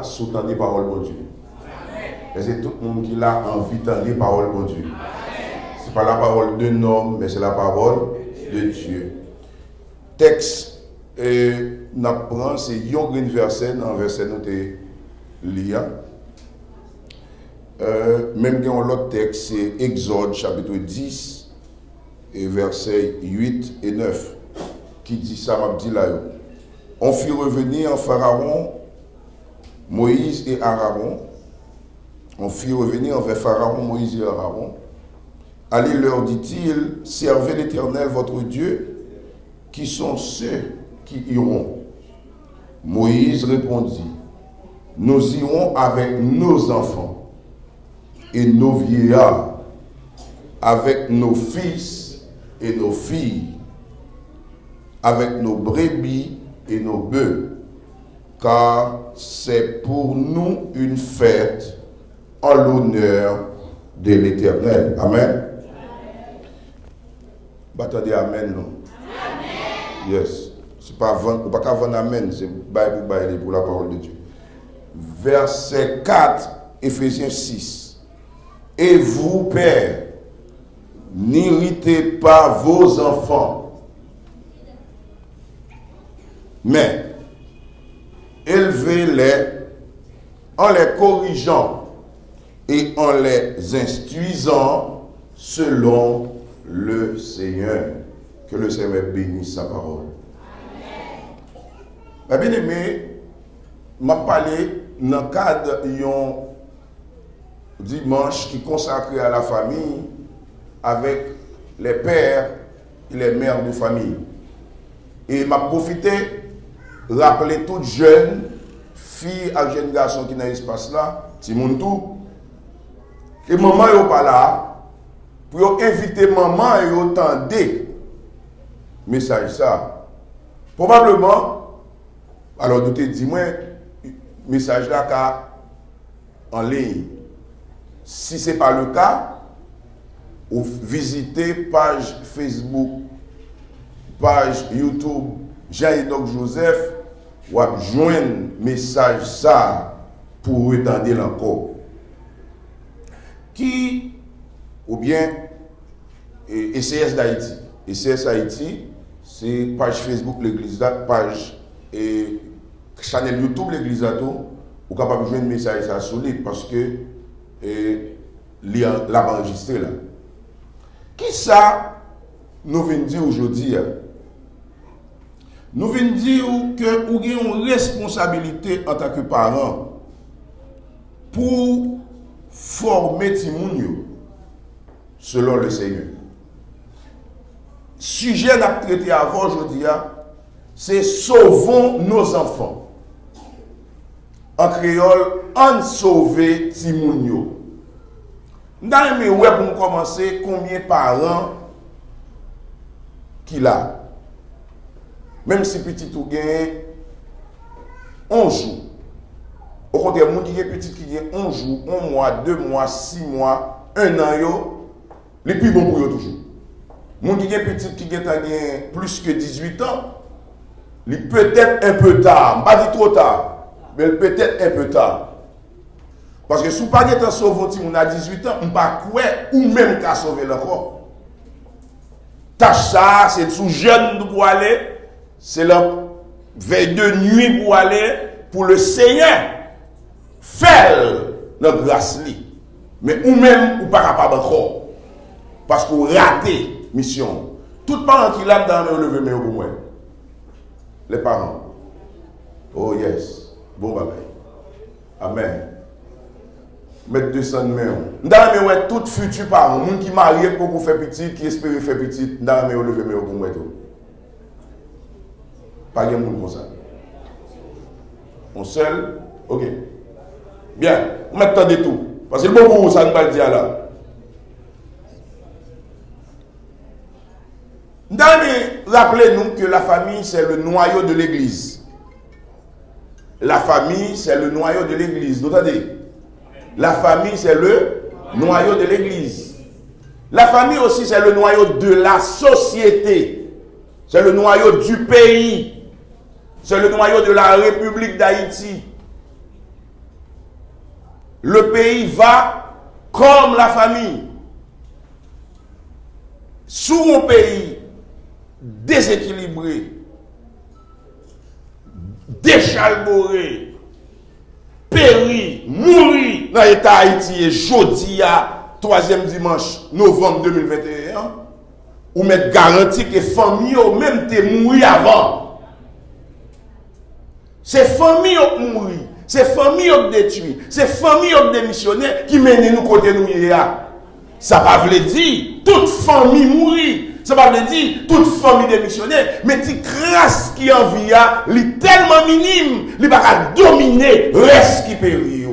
sous-tendre les paroles de Dieu. Et c'est tout le monde qui a envie d'entendre les paroles de Dieu. Ce n'est pas la parole d'un homme, mais c'est la parole de Dieu. Texte, nous apprenons, c'est un verset, dans le verset nous lire. Même dans l'autre texte, c'est Exode chapitre 10, et versets 8 et 9, qui dit ça, m'a dit là. On fit revenir Pharaon, Moïse et Aaron. On fit revenir vers Pharaon, Moïse et Aaron. Allez, leur dit-il, servez l'Éternel votre Dieu, qui sont ceux qui iront. Moïse répondit, nous irons avec nos enfants et nos vieillards, avec nos fils et nos filles, avec nos brebis et nos bœufs, car c'est pour nous une fête en l'honneur de l'Éternel. Amen. Attendez, amen, non? Amen. Yes. C'est pas qu'à vendre amen, c'est pour la parole de Dieu. Verset 4, Éphésiens 6. Et vous, pères, n'irritez pas vos enfants, mais élevez-les en les corrigeant et en les instruisant selon le Seigneur. Que le Seigneur bénisse sa parole. Amen. Bien aimé, m'a parlé dans le cadre d'un dimanche qui est consacré à la famille avec les pères et les mères de famille. Et m'a profité de rappeler toutes jeunes filles et jeunes garçons qui sont dans l'espace là, Timoun tout. Et maman n'est pas là pour inviter maman et entendre message ça. Probablement, alors vous te dis-moi, message là en ligne. Si ce n'est pas le cas, vous visitez page Facebook, page YouTube, Jean-Enoch Joseph, ou joindre message ça pour retendre encore. Qui, ou bien, ECS d'Haïti. ECS Haïti, c'est page Facebook l'église, page et channel YouTube l'église, ou capable de joindre message ça solide parce que l'a enregistré là. Qui ça nous vient dire aujourd'hui? Nous venons dire que nous avons une responsabilité en tant que parents pour former Timounio selon le Seigneur. Sujet à traiter avant aujourd'hui, c'est sauvons nos enfants. En créole, on sauve Timounio. Dans le web, pour commencer, combien de parents qu'il a? Même si petit ou gagne 11 jours. Au contraire, les gens qui sont petits qui gagnent 11 jours, 1 mois, 2 mois, 6 mois, 1 an, les plus bons pour eux toujours. Les gens qui sont petits qui gagnent plus que 18 ans, peut-être un peu tard, pas dit trop tard, mais peut-être un peu tard. Parce que si vous n'avez pas sauvé si on a 18 ans, on ne peut pas ou même qu'à sauver le corps. Tâche ça, c'est sous jeune pour aller. C'est la veille de nuit pour aller pour le Seigneur. Faire notre grâce. Mais ou même, ou pas capable encore. Parce que vous ratez mission. Tout parent qui l'a dans le lever, mais au moins. Les parents. Oh yes. Bon bagaille. Amen. Mettre 200 mains. Dans le tout futur parent, les gens qui marient pour vous faire petit, qui espèrent faire petit, dans le lever, mais au moins. Pas de monde comme ça. On seul, ok. Bien, on met de tout. Parce que le bon pour ça ne va pas dire là. Rappelez-nous que la famille, c'est le noyau de l'église. La famille, c'est le noyau de l'église. Vous entendez? La famille, c'est le noyau de l'église. La famille aussi, c'est le noyau de la société. C'est le noyau du pays. C'est le noyau de la République d'Haïti. le pays va comme la famille. Sous un pays déséquilibré, déchalboré, péri, mouri dans l'État Haïti et jeudi à 3e dimanche novembre 2021, ou mettre garantie que les familles ont même été mouru avant. Ces familles ont mouru, ces familles ont détruit, ces familles ont démissionné qui mènent nous côté nous. Ça ne veut pas dire toute famille mourir. Ça ne veut pas dire toute famille démissionner. Mais cette grâce qui en vie est tellement minime, il ne va pas dominer le reste qui périt.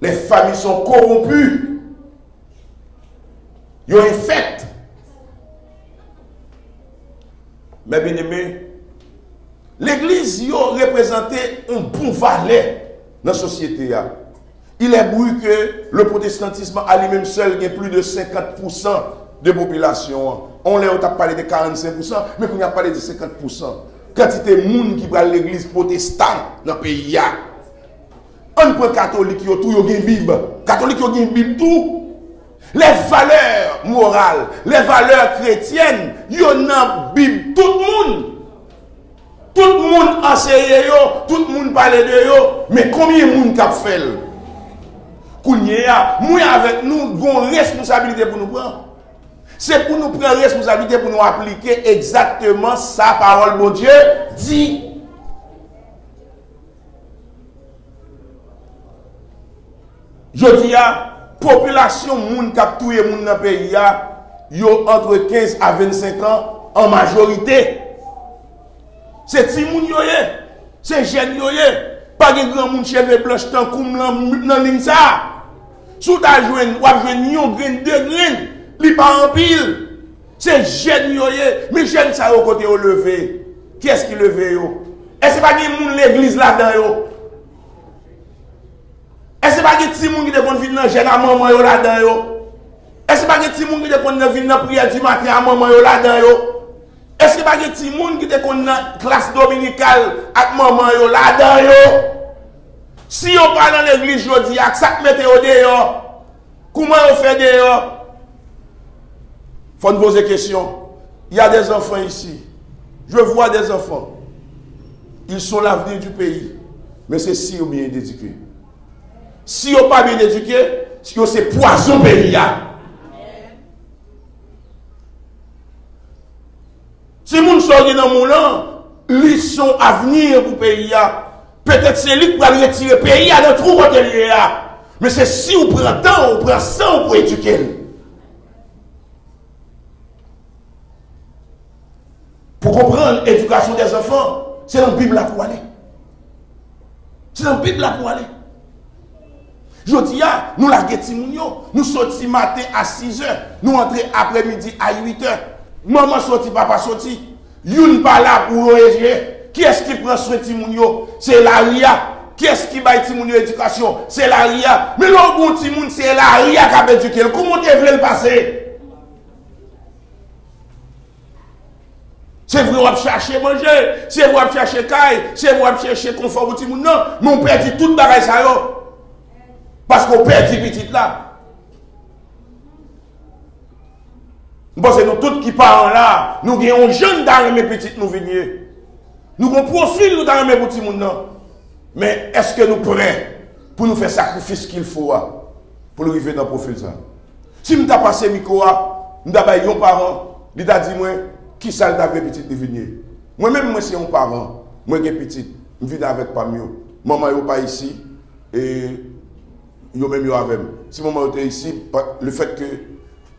Les familles sont corrompues. Ils ont un fait. Mais bien aimé, l'église représentait un bon valet dans la société. Il est bruit que le protestantisme à lui-même seul a plus de 50% de population. On a parlé de 45%, mais on a parlé de 50%. Quantité de monde qui prend l'église protestante dans le pays. On prend catholique, il y a tout, il y a une Bible. Catholique, il y a une Bible, tout. Les valeurs morales, les valeurs chrétiennes, il y a une Bible, tout le monde. Tout le monde enseigne, tout le monde parle de yo, mais combien de monde a fait? Nous avec nous avons une responsabilité pour nous prendre. C'est pour nous prendre responsabilité pour nous appliquer exactement sa parole, mon Dieu, dit. Je dis à population moun k'ap touye moun dans pays yo entre 15 à 25 ans en majorité. C'est ti moun yo ye, c'est jeune yo ye, pas de grand moun cheveux blancs tant koum nan ligne ça. Sous ta joine, ou ap joine yon grain, deux grains, li pa en pile. C'est jeune yo ye, mais jeune ça au côté au levé. Qui est-ce qui levé yo? Est-ce pas gen moun l'église là-dedans yo? Est-ce pas que ti moun qui te kon vinn nan jeune à maman yo là-dedans yo? Est-ce pas que ti moun qui te kon vinn nan prière du matin à maman yo là-dedans yo? Est-ce pas que ti moun qui te kon nan classe dominicale ak maman yo là-dedans yo? Si on parle dans l'église jodi ak ça mette au dehors, comment on fait dehors? Faut nous poser question. Il y a des enfants ici. Je vois des enfants. Ils sont l'avenir du pays. Mais c'est si on bien éduqué. Si on pas bien éduqué, si on c'est poison pays. Si moun sorti dans mon land, ils sont avenir pour pays. Peut-être c'est lui qui va retirer le pays à notre trou côté. Mais c'est si on prend temps, on prend ça pour éduquer. Pour comprendre l'éducation des enfants, c'est dans la Bible pour aller. C'est dans la Bible pour aller. Je dis, nous la nous sortis matin à 6h, nous entrons après-midi à 8h. Maman sorti, papa sorti. Youn pas là pour réagir. Qui est-ce qui prend soin de Timounio? C'est la RIA. Qui est-ce qui baille Timounio éducation? C'est la RIA. Mais l'autre bon Timoun, c'est la RIA qui a éduqué. Comment tu veux le passer? C'est vrai, on va chercher manger, c'est vrai, on va chercher caille, c'est vrai, on va chercher confort pour Timoun. Non, mais on perd tout le bagage ça. Parce qu'on perd petit là. Bon, c'est nous tous qui parlons là. Nous avons un jeune dans mes petites nous venir. Nous avons un profil dans mes petits monde. Mais est-ce que nous sommes prêts pour nous faire sacrifice qu'il faut pour arriver dans le profil ça? Si nous avons passé le micro, nous avons un parent, il a dit moi, qui ça le petite de venir? Moi-même, moi, c'est un parent. Moi, j'ai petite. Je vis avec pas mieux. Maman n'est pas ici. Et yo même yo avec. Si maman était ici, le fait que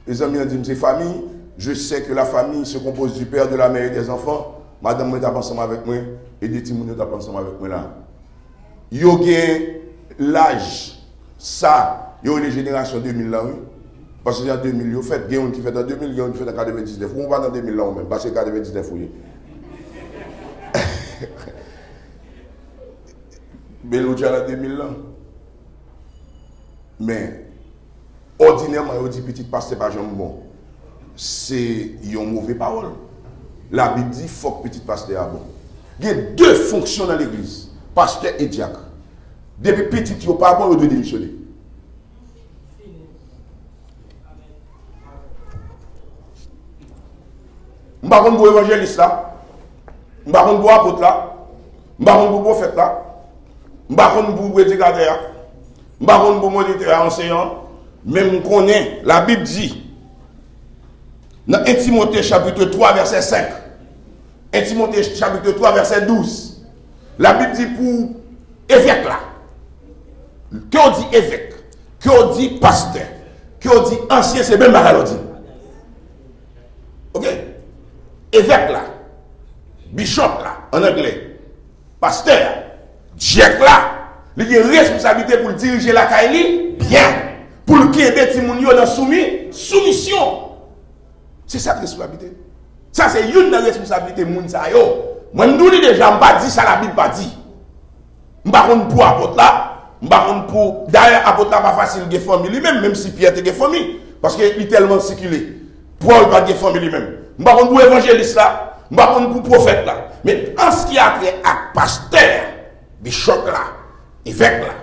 les amis ont dit c'est famille, je sais que la famille se compose du père, de la mère et des enfants. Madame moi est ensemble avec moi et des petits moun est ensemble avec moi là. Yo gen l'âge ça, yo les générations 2000 là oui. Parce que en 2000 yo fait gen qui fait en 2000, gen qui fait en 99. On va dans 2000 là même parce que 99 oui. Belo déjà en 2000 là. Mais ordinairement, on dit petit pasteur pas jamais bon. C'est une mauvaise parole. La Bible dit faut que petit pasteur soit bon. Il y a deux fonctions dans l'église, pasteur et diacre. Depuis petit, il n'y a pas bon, il doit démissionner. Je ne sais pas pour évangéliste là. Je ne sais pas pour apôtre là. Je ne sais pas pour prophète là. Je ne sais pas pour prédicateur. Je ne sais pas pour moniteur enseignant. Mais je connais, la Bible dit, dans 1 Timothée chapitre 3 verset 5, 1 Timothée chapitre 3 verset 12, la Bible dit pour évêque là, qu'on dit évêque, qu'on dit pasteur, qu'on dit ancien, c'est même la dit. Ok? Évêque là, bishop là, en anglais, pasteur, diacre là, il a une responsabilité pour diriger la Kaili bien, pour le qu'il y ait dans soumission. C'est ça la responsabilité. Ça c'est une des responsabilités de moun sa yo. Moi nous déjà, je ne pas dit ça la Bible pas dit. Je ne sais pas pour apôtre là, je ne sais pas pour d'ailleurs apôtre là pas facile de famille lui-même même si Pierre était famille parce qu'il est tellement circulé. Paul pas de famille lui-même. Je ne sais pas pour évangéliste là, je ne sais pas pour prophète là. Mais en ce qui a trait à pasteur, bishop là, évêque là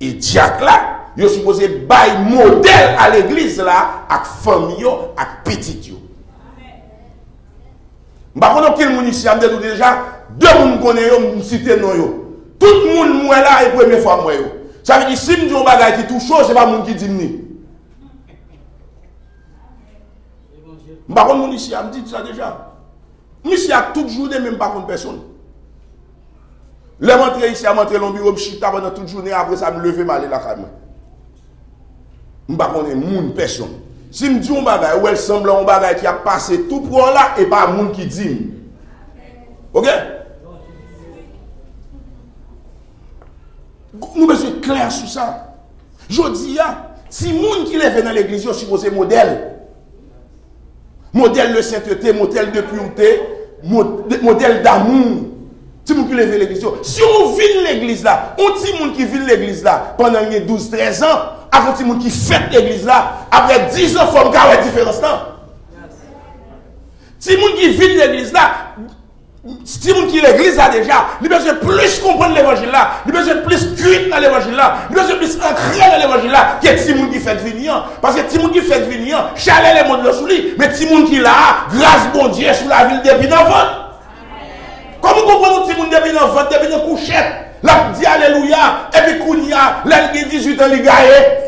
et diacre là, il est supposé bailler modèle à l'église là avec famille avec petit yo. Bah on a quel monde ici déjà deux monde connaît yo cité non yo. Tout le monde moi là et première fois moi yo. Ça veut dire si me dit un bagage qui touche c'est pas monde qui dit ni. Bah on monde ici me dit ça déjà. Monsieur a toujours des même pas contre personne. Les rentrer ici à rentrer dans bureau chita pendant toute journée après ça me lever m'aller la caille. M'pa connaît moun personne. Si me dit un bagage ou elle semble un bagage qui a passé tout pour là et pas moun qui dit. OK? Nous besoin clair sur ça. Je dis si moun qui lève dans l'église yo supposé modèle. Modèle de sainteté, modèle de pureté, modèle d'amour. Si moun qui lève l'église yo, si on vit l'église là, on dit moun qui vit l'église là pendant 12-13 ans avant que les gens qui fêtent l'église là, après 10 ans, il faut avoir une différence là. Si les gens qui vivent l'église là, si les gens qui l'église là déjà, ils besoin plus comprendre l'évangile là, ils besoin plus cuire dans l'évangile là, ils besoin plus ancrer dans l'évangile là, que si les gens qui fêtent venir. Parce que si les gens qui fêtent venir, chalet les mondes le sous lui, mais si les gens qui là, grâce bon Dieu sur la ville depuis l'enfant. Comment comprenez-vous si les gens depuis l'enfant, depuis une couchette, là dit alléluia, et puis Kounia, là il 18 ans, il gagne.